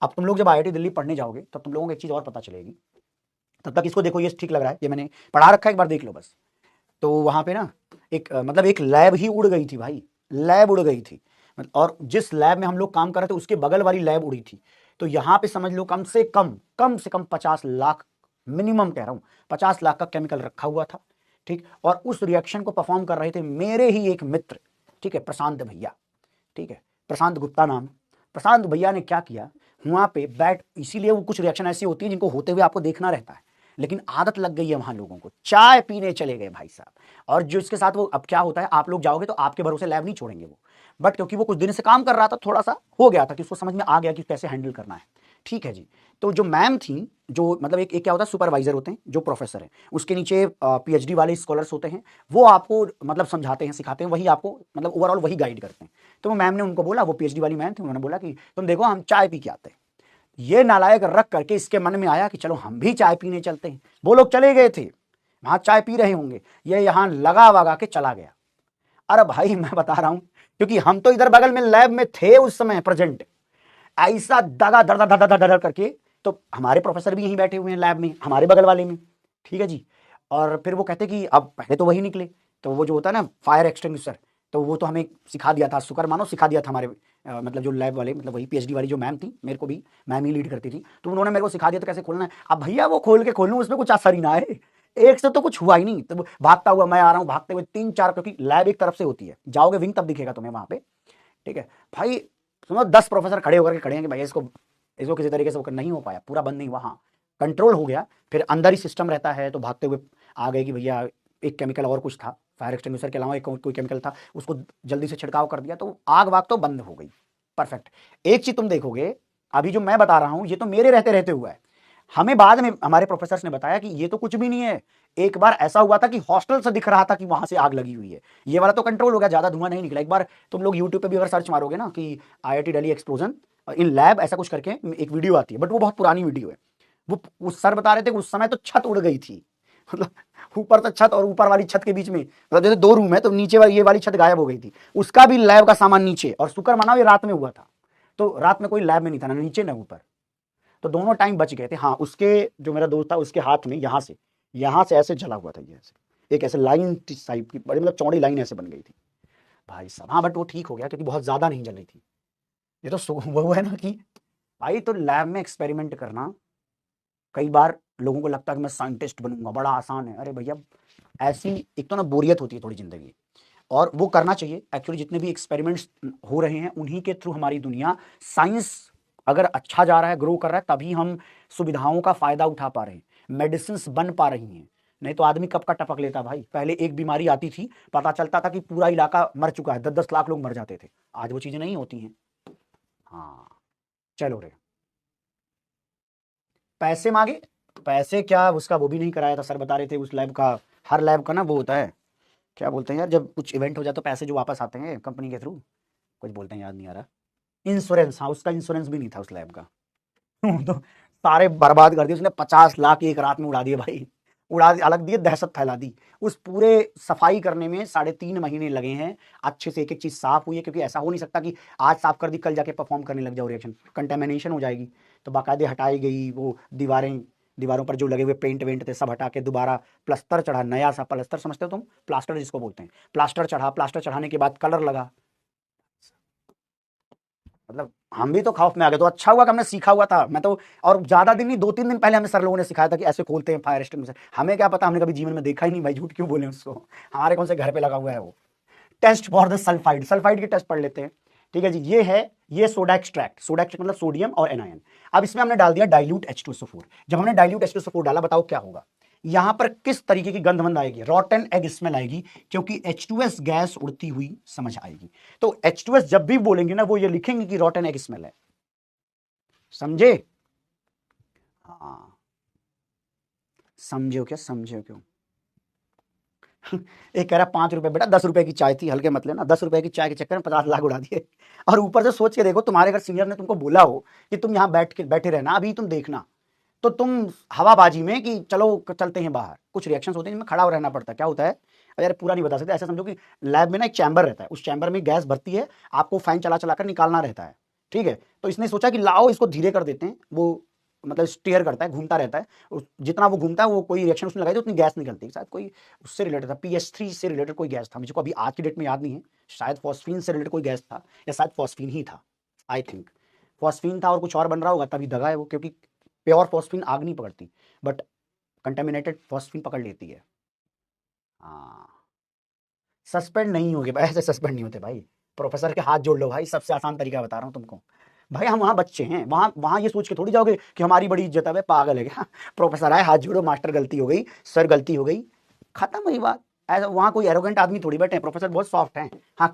अब तुम लोग जब IIT दिल्ली पढ़ने जाओगे तब तुम लोगों को एक चीज और पता चलेगी। तब तक इसको देखो, ये ठीक लग रहा है, ये मैंने पढ़ा रखा है, एक बार देख लो बस। तो वहां पे ना एक मतलब एक लैब ही उड़ गई थी भाई, लैब उड़ गई थी। और जिस लैब में हम लोग काम कर रहे थे उसके बगल वाली लैब उड़ी थी। तो यहाँ पे समझ लो कम से कम 50 लाख, मिनिमम कह रहा हूँ 50 लाख का केमिकल रखा हुआ था। ठीक, और उस रिएक्शन को परफॉर्म कर रहे थे मेरे ही एक मित्र, ठीक है, प्रशांत भैया, ठीक है, प्रशांत गुप्ता नाम। प्रशांत भैया ने क्या किया, वहां पे बैठ, इसीलिए वो कुछ रिएक्शन ऐसी होती है जिनको होते हुए आपको देखना रहता है, लेकिन आदत लग गई है वहां लोगों को। चाय पीने चले गए भाई साहब, और जो इसके साथ वो, अब क्या होता है, आप लोग जाओगे तो आपके भरोसे लैब नहीं छोड़ेंगे वो, बट क्योंकि वो कुछ दिन से काम कर रहा था, थोड़ा सा हो गया था कि उसको समझ में आ गया कि कैसे हैंडल करना है। ठीक है जी। तो जो मैम थी, जो मतलब एक क्या होता है, सुपरवाइजर होते हैं जो प्रोफेसर है, उसके नीचे PhD वाले स्कॉलर्स होते हैं, वो आपको मतलब समझाते हैं, सिखाते हैं, वही आपको मतलब ओवरऑल वही गाइड करते हैं। तो वो मैम ने उनको बोला, वो PhD वाली मैम थी, उन्होंने बोला कि तुम देखो हम चाय पी के आते हैं। ये नालायक रख करके इसके मन में आया कि चलो हम भी चाय पीने चलते हैं। वो लोग चले गए थे, वहां चाय पी रहे होंगे, ये यहाँ लगा वगा के चला गया। अरे भाई मैं बता रहा हूं, क्योंकि हम तो इधर बगल में लैब में थे उस समय प्रेजेंट, ऐसा दगा दर दर दर दर दर करके। तो हमारे प्रोफेसर भी यहीं बैठे हुए हैं लैब में, हमारे बगल वाले में, ठीक है जी। और फिर वो कहते कि अब पहले तो वही निकले, तो वो जो होता है ना फायर एक्सटिंग्विशर, तो वो तो हमें सिखा दिया था, शुक्र मानो सिखा दिया था हमारे मतलब जो लैब वाले, मतलब वही PhD वाली जो मैम थी, मेरे को भी मैम ही लीड करती थी, तो उन्होंने मेरे को सिखा दिया था कैसे खोलना है। अब भैया वो खोल के खोलूं, उसमें कुछ असर ही ना है, एक से तो कुछ हुआ ही नहीं। तो भागता हुआ मैं आ रहा हूँ, भागते हुए 3-4, क्योंकि लैब एक तरफ से होती है, जाओगे विंग तब दिखेगा तुम्हें वहां पे, ठीक है भाई। सुनो 10 प्रोफेसर खड़े होकर के खड़े हैं कि भाई इसको इसको किसी तरीके से वो नहीं हो पाया, पूरा बंद नहीं हुआ, हाँ कंट्रोल हो गया। फिर अंदर ही सिस्टम रहता है, तो भागते हुए आ गए कि भैया एक केमिकल और कुछ था, फायर एक्सटिंग्विशर के अलावा एक कोई केमिकल था, उसको जल्दी से छिड़काव कर दिया, तो आग वाग तो बंद हो गई। परफेक्ट। एक चीज तुम देखोगे, अभी जो मैं बता रहा हूं ये तो मेरे रहते रहते हुआ है, हमें बाद में हमारे प्रोफेसर ने बताया कि ये तो कुछ भी नहीं है। एक बार ऐसा हुआ था कि हॉस्टल से दिख रहा था कि वहां से आग लगी हुई है, ये वाला तो कंट्रोल हो गया, ज्यादा धुआं नहीं निकला। एक बार तुम लोग यूट्यूब पे भी अगर सर्च मारोगे ना कि IIT Delhi explosion in lab ऐसा कुछ करके, एक वीडियो आती है, बट वो बहुत पुरानी वीडियो है। वो सर बता रहे थे कि उस समय तो छत उड़ गई थी, मतलब ऊपर तक छत और ऊपर वाली छत के बीच में, मतलब जैसे 2 रूम है तो नीचे वाली ये वाली छत गायब हो गई थी, उसका भी लैब का सामान नीचे। और शुक्र माना ये रात में हुआ था, तो रात में कोई लैब में नहीं था, ना नीचे ना ऊपर, तो दोनों टाइम बच गए थे। हाँ, उसके जो मेरा दोस्त था उसके हाथ में यहाँ से ऐसे जला हुआ था, ये ऐसे एक ऐसे लाइन टाइप की बड़ी, मतलब चौड़ी लाइन ऐसे बन गई थी भाई साहब। हाँ बट वो ठीक हो गया क्योंकि बहुत ज्यादा नहीं जल रही थी। ये तो वो है ना कि भाई, तो लैब में एक्सपेरिमेंट करना, कई बार लोगों को लगता है कि मैं साइंटिस्ट बनूंगा, बड़ा आसान है। अरे भैया, ऐसी एक तो ना बोरियत होती है थोड़ी जिंदगी, और वो करना चाहिए एक्चुअली। जितने भी एक्सपेरिमेंट्स हो रहे हैं उन्हीं के थ्रू हमारी दुनिया, साइंस अगर अच्छा जा रहा है, ग्रो कर रहा है, तभी हम सुविधाओं का फायदा उठा पा रहे हैं, मेडिसिन बन पा रही हैं। नहीं तो आदमी कब का टपक लेता भाई। पहले एक बीमारी आती थी, पता चलता था कि पूरा इलाका मर चुका है, 10-10 लाख लोग मर जाते थे। आज वो चीजें नहीं होती हैं। हाँ, चलो रे, पैसे मांगे, पैसे क्या, उसका वो भी नहीं कराया था। सर बता रहे थे उस लैब का, हर लैब का ना वो होता है, क्या बोलते हैं यार, जब कुछ इवेंट हो जाए तो पैसे जो वापस आते हैं कंपनी के थ्रू, कुछ बोलते हैं, याद नहीं आ रहा। इंश्योरेंस, हाँ, उसका इंश्योरेंस भी नहीं था उस लैब का। तो सारे बर्बाद कर दिए उसने, 50 लाख एक रात में उड़ा दिए भाई, उड़ा अलग दिए, दहशत फैला दी। उस पूरे सफाई करने में 3.5 महीने लगे हैं, अच्छे से एक एक चीज साफ हुई है, क्योंकि ऐसा हो नहीं सकता कि आज साफ कर दी कल जाके परफॉर्म करने लग जाओ रिएक्शन, कंटेमिनेशन हो जाएगी। तो बाकायदे हटाई गई वो दीवारें, दीवारों पर जो लगे हुए पेंट वेंट थे सब हटा के दोबारा प्लास्टर चढ़ा, नया सा प्लास्टर, समझते हो तुम, प्लास्टर जिसको बोलते हैं, प्लास्टर चढ़ा, प्लास्टर चढ़ाने के बाद कलर लगा। मतलब हम भी तो खौफ में आ गए, तो अच्छा हुआ कि हमने सीखा हुआ था। मैं तो, और ज्यादा दिन नहीं, 2-3 दिन पहले हमें सर लोगों ने सिखाया था कि ऐसे खोलते हैं फायर एक्सटिंग्विशर। हमें क्या पता, हमने कभी जीवन में देखा ही नहीं भाई, झूठ क्यों बोले उसको, हमारे कौन से घर पे लगा हुआ है वो। Test for the sulphide, sulphide की टेस्ट पढ़ लेते हैं। ठीक है जी, ये है, ये सोडा एक्सट्रैक्ट, सोडा एक्सट्रैक्ट मतलब सोडियम और एनायन। अब इसमें हमने डाल दिया डाइल्यूट H2SO4। जब हमने डाइल्यूट H2SO4 डाला, बताओ क्या होगा, यहां पर किस तरीके की गंध आएगी, रॉटन एग स्मेल आएगी, क्योंकि H2S गैस उड़ती हुई समझ आएगी। तो H2S जब भी बोलेंगे ना, वो ये लिखेंगे कि रॉटन एग स्मेल है, समझे। हाँ, समझे हो क्या, समझे हो क्यों। एक कह रहा 5 रुपए, बेटा 10 रुपए की चाय थी, हल्के मत लेना, 10 रुपए की चाय के चक्कर में 50 लाख उड़ा दिए। और ऊपर से सोच के देखो, तुम्हारे अगर सीनियर ने तुमको बोला हो कि तुम यहाँ बैठे रहना, अभी तुम देखना, तो तुम हवाबाजी में कि चलो चलते हैं बाहर, कुछ रिएक्शंस होते हैं जिनमें खड़ा हो रहना पड़ता है। क्या होता है, यार पूरा नहीं बता सकते, ऐसा समझो कि लैब में ना एक चैम्बर रहता है, उस चैम्बर में गैस भरती है, आपको फैन चला चला कर निकालना रहता है। ठीक है, तो इसने सोचा कि लाओ इसको धीरे कर देते हैं। वो मतलब स्टेयर करता है, घूमता रहता है, जितना वो घूमता है वो कोई रिएक्शन उसने लगाई तो उतनी गैस निकलती है। शायद कोई उससे रिलेटेड था, PS3 से रिलेटेड कोई गैस था, मुझे को अभी आज की डेट में याद नहीं है। शायद फॉस्फीन से रिलेटेड कोई गैस था, या शायद फॉस्फीन ही था, आई थिंक फॉस्फीन था, और कुछ और बन रहा होगा, तभी दगा है वो, क्योंकि प्योर फॉस्फीन आग नहीं पकड़ती, बट कंटेमिनेटेड फॉस्फीन पकड़ लेती है। हाँ, सस्पेंड नहीं होगे भाई, ऐसे सस्पेंड नहीं होते भाई। प्रोफेसर के हाथ जोड़ लो भाई, सबसे आसान तरीका बता रहा हूँ तुमको। भाई हम वहाँ बच्चे हैं, वहाँ वहाँ ये सोच के थोड़ी जाओगे कि हमारी बड़ी इज्जत है, भाई पागल है क्या? प्रोफेसर आए, हाथ जोड़ो, मास्टर गलती हो गई, सर गलती हो गई, खत्म हुई बात। ऐसा वहाँ कोई एरोगेंट आदमी थोड़ी बैठे हैं, प्रोफेसर बहुत सॉफ्ट हैं। हाँ,